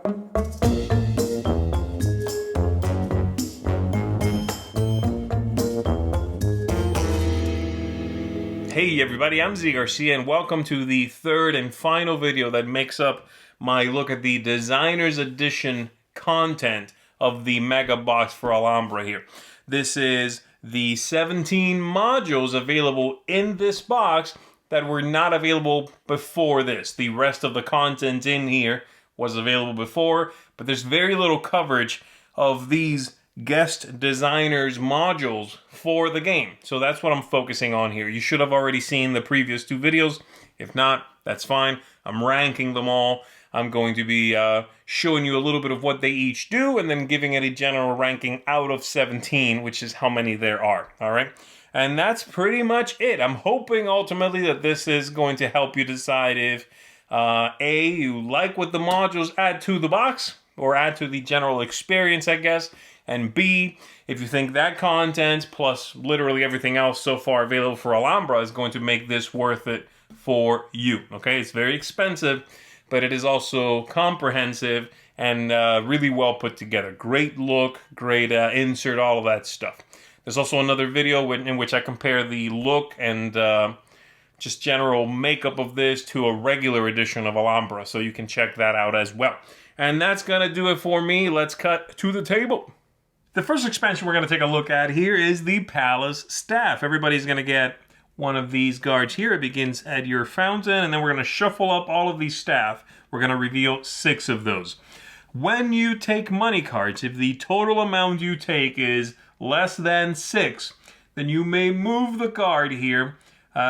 Hey everybody, I'm Garcia and welcome to the third and final video that makes up my look at the Designer's Edition content of the Mega Box for Alhambra here. This is the 17 modules available in this box that were not available before this. The rest of the content in here was available before, but there's very little coverage of these guest designers modules for the game. So that's what I'm focusing on here. You should have already seen the previous two videos. If not, that's fine. I'm ranking them all. I'm going to be showing you a little bit of what they each do and then giving it a general ranking out of 17, which is how many there are. All right. And that's pretty much it. I'm hoping ultimately that this is going to help you decide if A, you like what the modules add to the box or add to the general experience, I guess. And B, if you think that content plus literally everything else so far available for Alhambra is going to make this worth it for you. Okay, it's very expensive, but it is also comprehensive and really well put together. Great look, great insert, all of that stuff. There's also another video in which I compare the look and just general makeup of this to a regular edition of Alhambra, so you can check that out as well. And that's going to do it for me. Let's cut to the table. The first expansion we're going to take a look at here is the Palace Staff. Everybody's going to get one of these guards here. It begins at your fountain, and then we're going to shuffle up all of these staff. We're going to reveal 6 of those. When you take money cards, if the total amount you take is less than 6, then you may move the card here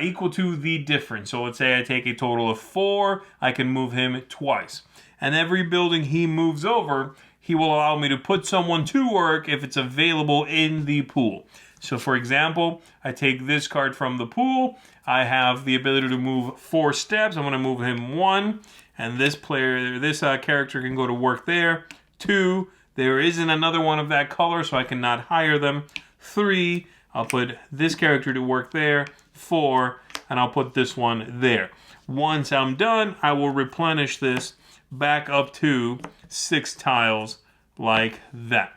equal to the difference. So let's say I take a total of 4, I can move him twice. And every building he moves over, he will allow me to put someone to work if it's available in the pool. So for example, I take this card from the pool. I have the ability to move 4 steps. I'm going to move him 1. And this character can go to work there. 2, there isn't another one of that color, so I cannot hire them. 3, I'll put this character to work there. 4, and I'll put this one there. Once I'm done, I will replenish this back up to 6 tiles like that.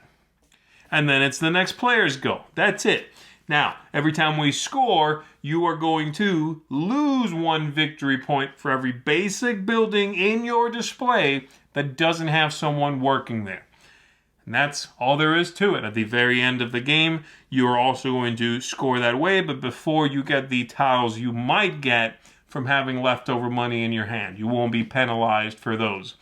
And then it's the next player's go. That's it. Now, every time we score, you are going to lose 1 victory point for every basic building in your display that doesn't have someone working there. And that's all there is to it. At the very end of the game, you are also going to score that way, but before you get the tiles you might get from having leftover money in your hand. You won't be penalized for those.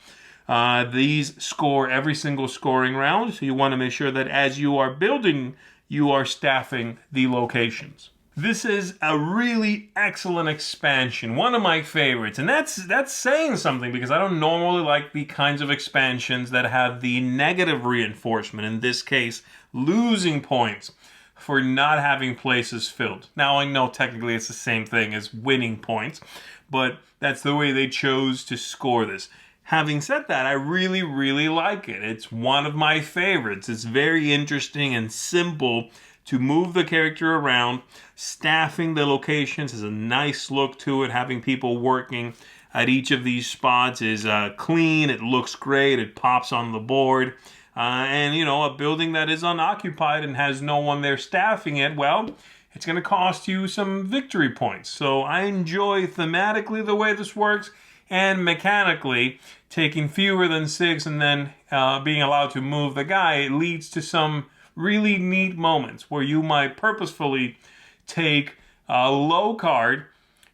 These score every single scoring round, so you want to make sure that as you are building, you are staffing the locations. This is a really excellent expansion, one of my favorites, and that's saying something because I don't normally like the kinds of expansions that have the negative reinforcement, in this case, losing points for not having places filled. Now, I know technically it's the same thing as winning points, but that's the way they chose to score this. Having said that, I really, really like it. It's one of my favorites. It's very interesting and simple to move the character around. Staffing the locations has a nice look to it. Having people working at each of these spots is clean. It looks great. It pops on the board. And, you know, a building that is unoccupied and has no one there staffing it, well, it's going to cost you some victory points. So I enjoy thematically the way this works, and mechanically, taking fewer than 6 and then being allowed to move the guy leads to some really neat moments where you might purposefully take a low card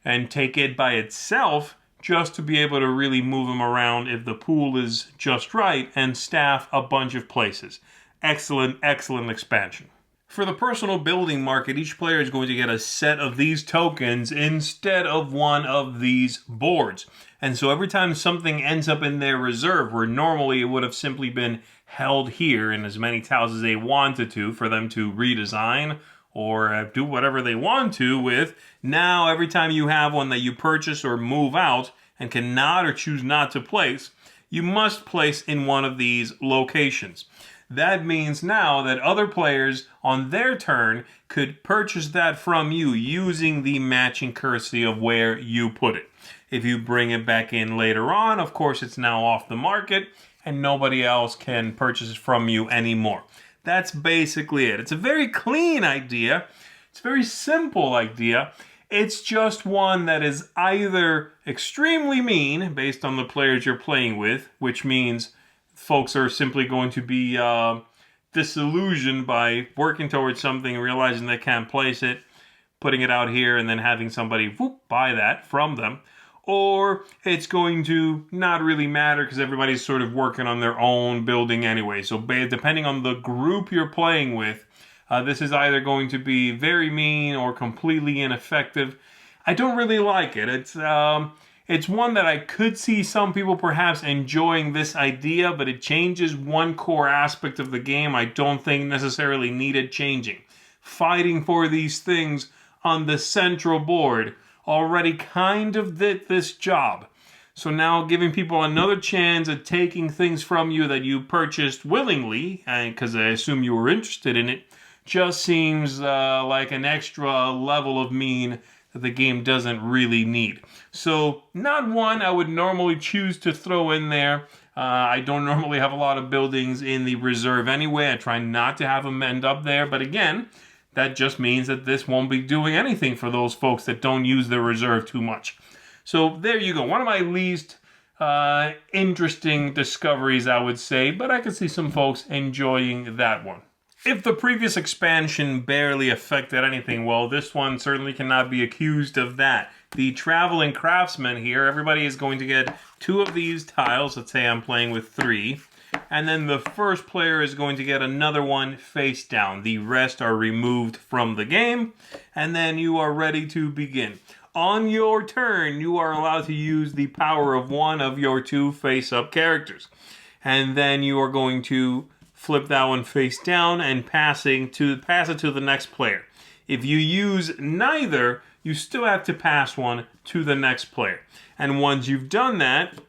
and take it by itself just to be able to really move him around if the pool is just right and staff a bunch of places. Excellent, excellent expansion. For the personal building market, each player is going to get a set of these tokens instead of one of these boards. And so every time something ends up in their reserve, where normally it would have simply been held here in as many tiles as they wanted to for them to redesign or do whatever they want to with, now every time you have one that you purchase or move out and cannot or choose not to place, you must place in one of these locations. That means now that other players on their turn could purchase that from you using the matching currency of where you put it. If you bring it back in later on, of course, it's now off the market and nobody else can purchase it from you anymore. That's basically it. It's a very clean idea. It's a very simple idea. It's just one that is either extremely mean based on the players you're playing with, which means folks are simply going to be disillusioned by working towards something, realizing they can't place it, putting it out here, and then having somebody buy that from them. Or it's going to not really matter because everybody's sort of working on their own building anyway. So depending on the group you're playing with, this is either going to be very mean or completely ineffective. I don't really like it. It's one that I could see some people perhaps enjoying this idea, but it changes one core aspect of the game I don't think necessarily needed changing. Fighting for these things on the central board already kind of did this job. So now giving people another chance at taking things from you that you purchased willingly, because I assume you were interested in it, just seems like an extra level of mean that the game doesn't really need. So not one I would normally choose to throw in there. I don't normally have a lot of buildings in the reserve anyway. I try not to have them end up there. But again, that just means that this won't be doing anything for those folks that don't use the reserve too much. So there you go. One of my least interesting discoveries, I would say. But I can see some folks enjoying that one. If the previous expansion barely affected anything, well, this one certainly cannot be accused of that. The traveling craftsman here, everybody is going to get 2 of these tiles. Let's say I'm playing with 3. And then the first player is going to get another one face down. The rest are removed from the game. And then you are ready to begin. On your turn, you are allowed to use the power of one of your 2 face-up characters. And then you are going to flip that one face down and pass it to the next player. If you use neither, you still have to pass one to the next player. And once you've done that,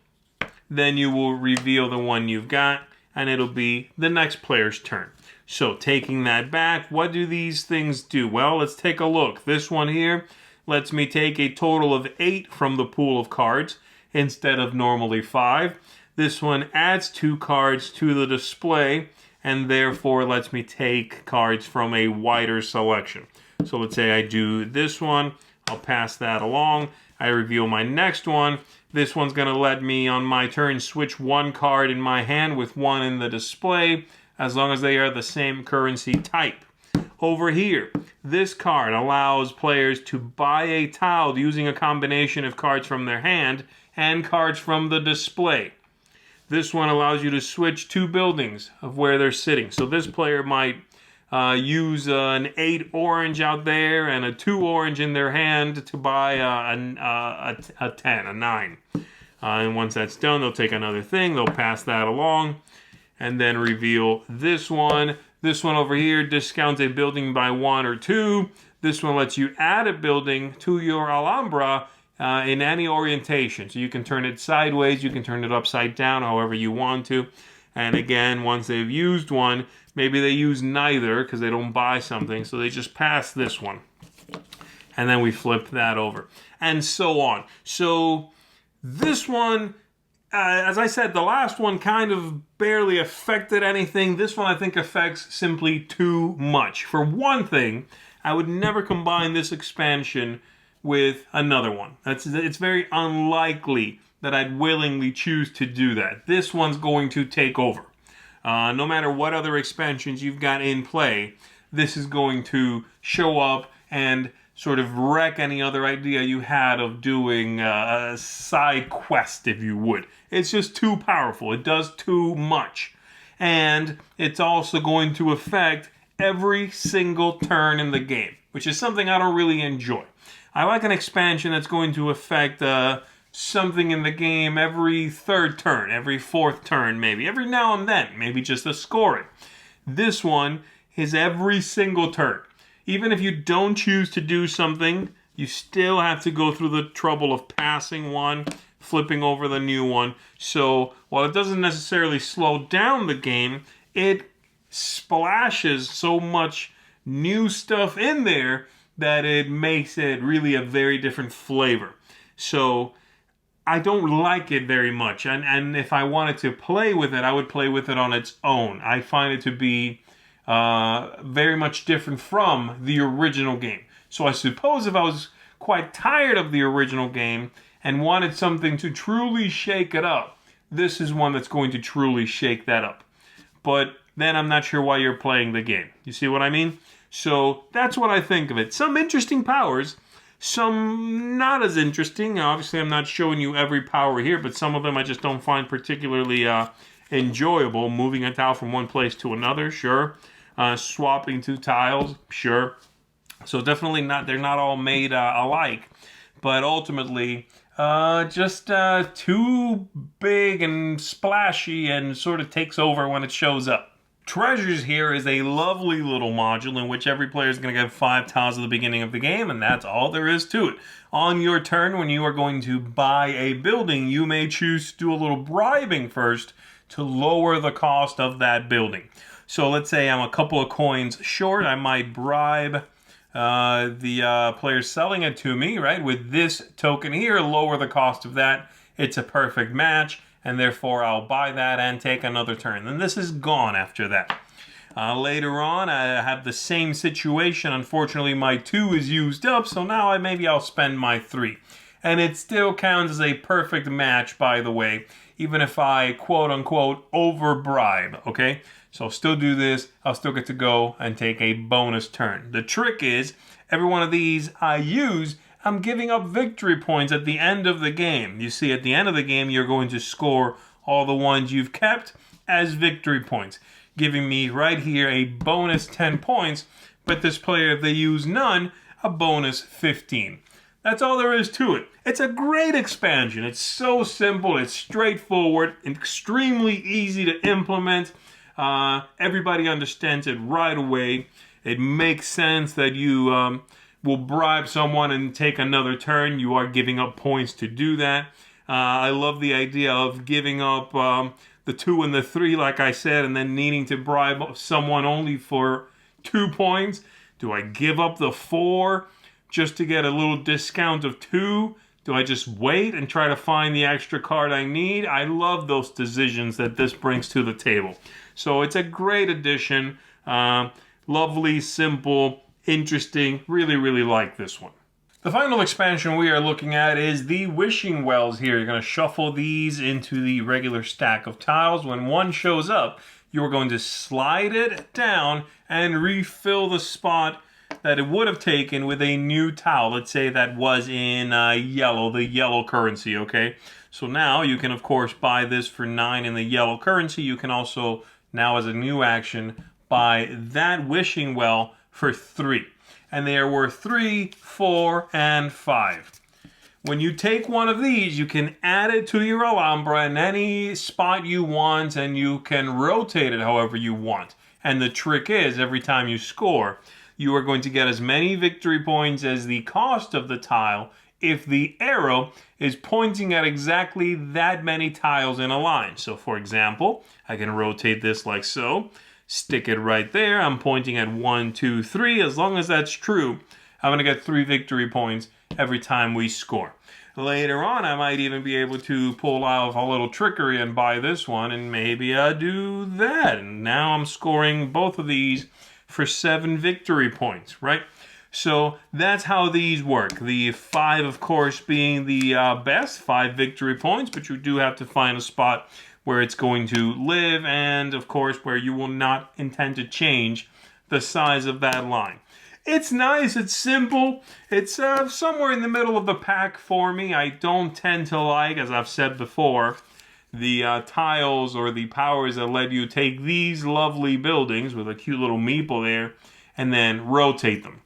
then you will reveal the one you've got, and it'll be the next player's turn. So taking that back, what do these things do? Well, let's take a look. This one here lets me take a total of 8 from the pool of cards instead of normally 5. This one adds 2 cards to the display and therefore lets me take cards from a wider selection. So let's say I do this one. I'll pass that along. I reveal my next one. This one's going to let me, on my turn, switch 1 card in my hand with 1 in the display, as long as they are the same currency type. Over here, this card allows players to buy a tile using a combination of cards from their hand and cards from the display. This one allows you to switch 2 buildings of where they're sitting. So this player might use an 8 orange out there and a 2 orange in their hand to buy a 10, a 9. And once that's done, they'll take another thing. They'll pass that along and then reveal this one. This one over here discounts a building by 1 or 2. This one lets you add a building to your Alhambra in any orientation. So you can turn it sideways, you can turn it upside down, however you want to. And again, once they've used one, maybe they use neither because they don't buy something, so they just pass this one. And then we flip that over. And so on. So this one, as I said, the last one kind of barely affected anything. This one I think affects simply too much. For one thing, I would never combine this expansion with another one. It's very unlikely that I'd willingly choose to do that. This one's going to take over. No matter what other expansions you've got in play, this is going to show up and sort of wreck any other idea you had of doing a side quest, if you would. It's just too powerful. It does too much. And it's also going to affect every single turn in the game, which is something I don't really enjoy. I like an expansion that's going to affect something in the game every 3rd turn, every 4th turn maybe, every now and then, maybe just the scoring. This one is every single turn. Even if you don't choose to do something, you still have to go through the trouble of passing one, flipping over the new one. So while it doesn't necessarily slow down the game, it splashes so much new stuff in there that it makes it really a very different flavor. So I don't like it very much. And if I wanted to play with it, I would play with it on its own. I find it to be very much different from the original game. So I suppose if I was quite tired of the original game and wanted something to truly shake it up, this is one that's going to truly shake that up. But then I'm not sure why you're playing the game. You see what I mean? So that's what I think of it. Some interesting powers, some not as interesting. Obviously, I'm not showing you every power here, but some of them I just don't find particularly enjoyable. Moving a tile from one place to another, sure. Swapping two tiles, sure. So definitely not, they're not all made alike. But ultimately, just too big and splashy and sort of takes over when it shows up. Treasures here is a lovely little module in which every player is going to get 5 tiles at the beginning of the game, and that's all there is to it. On your turn, when you are going to buy a building, you may choose to do a little bribing first to lower the cost of that building. So let's say I'm a couple of coins short. I might bribe the player selling it to me, right? With this token here, lower the cost of that. It's a perfect match, and therefore I'll buy that and take another turn. And this is gone after that. Later on, I have the same situation. Unfortunately, my 2 is used up, so now maybe I'll spend my 3. And it still counts as a perfect match, by the way, even if I, quote-unquote, over-bribe, okay? So I'll still do this. I'll still get to go and take a bonus turn. The trick is, every one of these I use, I'm giving up victory points at the end of the game. You see, at the end of the game, you're going to score all the ones you've kept as victory points, giving me right here a bonus 10 points, but this player, if they use none, a bonus 15. That's all there is to it. It's a great expansion. It's so simple. It's straightforward, extremely easy to implement. Everybody understands it right away. It makes sense that you will bribe someone and take another turn. You are giving up points to do that. I love the idea of giving up the 2 and the 3, like I said, and then needing to bribe someone only for 2 points. Do I give up the 4 just to get a little discount of 2? Do I just wait and try to find the extra card I need? I love those decisions that this brings to the table. So it's a great addition. Lovely, simple, interesting. Really, really like this one. The final expansion we are looking at is the wishing wells here. You're going to shuffle these into the regular stack of tiles. When one shows up, you're going to slide it down and refill the spot that it would have taken with a new tile. Let's say that was in yellow, the yellow currency, okay? So now you can, of course, buy this for 9 in the yellow currency. You can also, now as a new action, buy that wishing well for 3. And they are worth 3, 4, and 5. When you take one of these, you can add it to your Alhambra in any spot you want, and you can rotate it however you want. And the trick is, every time you score, you are going to get as many victory points as the cost of the tile if the arrow is pointing at exactly that many tiles in a line. So for example, I can rotate this like so, stick it right there. I'm pointing at 1, 2, 3. As long as that's true, I'm going to get 3 victory points every time we score. Later on, I might even be able to pull out a little trickery and buy this one, and maybe I do that. And now I'm scoring both of these for 7 victory points, right? So that's how these work. The 5, of course, being the best, 5 victory points, but you do have to find a spot where it's going to live, and of course where you will not intend to change the size of that line. It's nice, it's simple, it's somewhere in the middle of the pack for me. I don't tend to like, as I've said before, the tiles or the powers that let you take these lovely buildings with a cute little meeple there and then rotate them.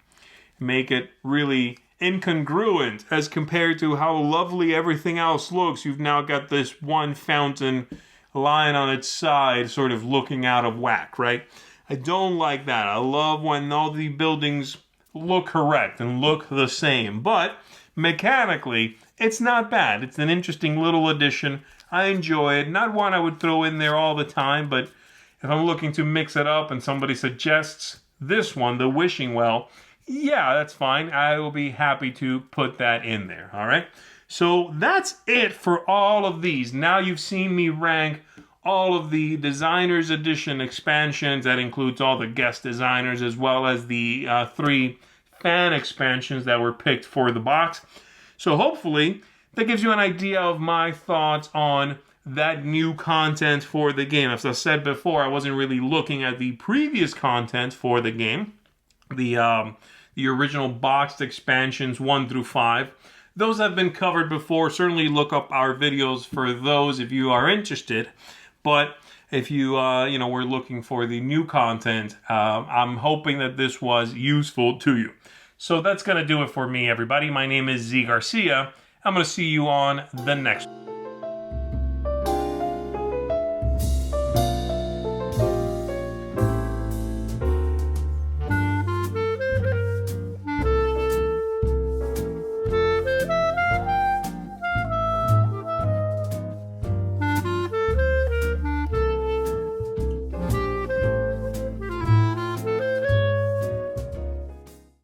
Make it really incongruent as compared to how lovely everything else looks. You've now got this one fountain lying on its side, sort of looking out of whack, right? I don't like that. I love when all the buildings look correct and look the same. But mechanically, it's not bad. It's an interesting little addition. I enjoy it. Not one I would throw in there all the time, but if I'm looking to mix it up and somebody suggests this one, the wishing well, yeah, that's fine. I will be happy to put that in there, all right? So that's it for all of these. Now you've seen me rank all of the Designers Edition expansions. That includes all the guest designers as well as the 3 fan expansions that were picked for the box. So hopefully that gives you an idea of my thoughts on that new content for the game. As I said before, I wasn't really looking at the previous content for the game. The original boxed expansions 1 through 5. Those have been covered before. Certainly look up our videos for those if you are interested. But if you were looking for the new content, I'm hoping that this was useful to you. So that's going to do it for me, everybody. My name is Z Garcia. I'm going to see you on the next one.